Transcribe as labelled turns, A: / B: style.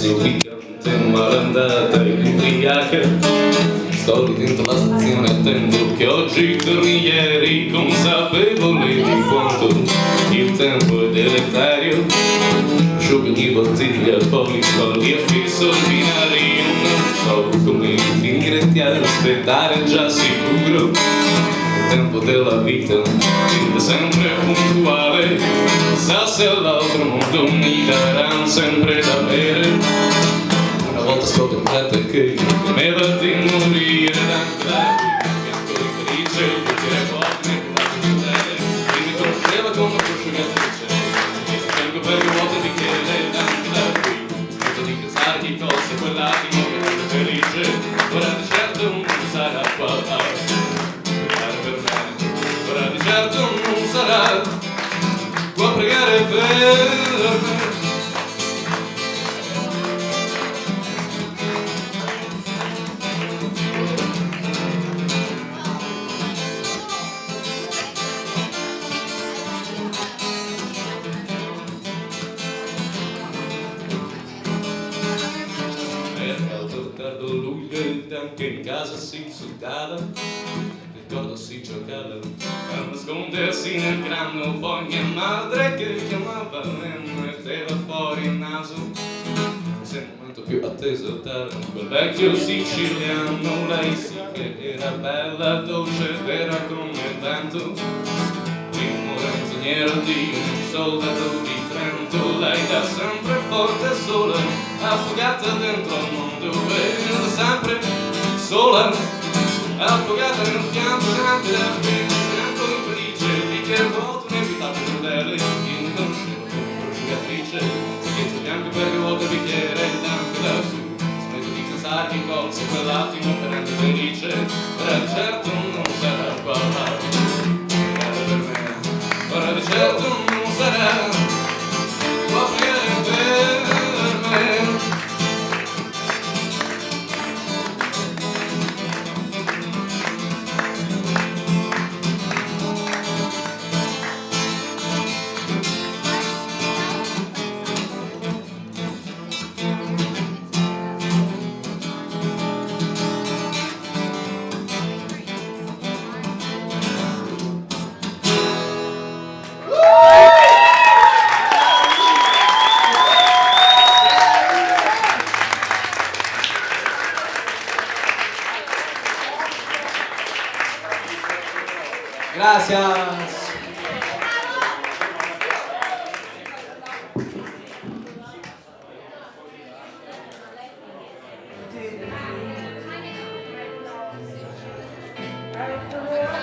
A: esorbitante, malandata e ubriaca. Sto lì dentro la stazione, attendo che oggi torni ieri, consapevole di quanto il tempo è deleterio. Asciugo ogni bottiglia, poi soldi affisso il binario. Non so come finire di aspettare già sicuro. Il tempo della vita è sempre puntuale. Sa se all'altro mondo mi daranno sempre da bere. Una volta scoperto che temeva di morire da pianto di felice, il bicchiere vuoto mi portava a chiudere, e mi conosceva come prosciugatrice. E tengo per il vuoto il bicchiere anche da qui. Smetto di pensare che fosse quell'attimo che rende felice. Ora di certo non sarà qua a pregare per me. Ora di certo non sarà qua a pregare per me. Anche in casa si insultava, ricordo si giocava a nascondersi nel grano, poi mia madre che chiamava e metteva fuori il naso. Forse il momento più atteso da quel vecchio siciliano, lei sì che era bella, dolce, vera come il vento, primo razziniero di un soldato di Trento. Lei da sempre forte e sola, affogata dentro il mondo, e da sempre sola, affogata nel pianto grande del pianto infelice, di che vuoto inevitabile crudele, inconoscevole come prosciugatrice, schietto bianco per il vuoto bicchiere ed anche da su. Smetto di pensare che colse quell'attimo per rendere felice, ora di certo non sarà qua a pregare per me. Ora di certo non sarà qua a pregare per me.
B: Gracias.
C: Gracias.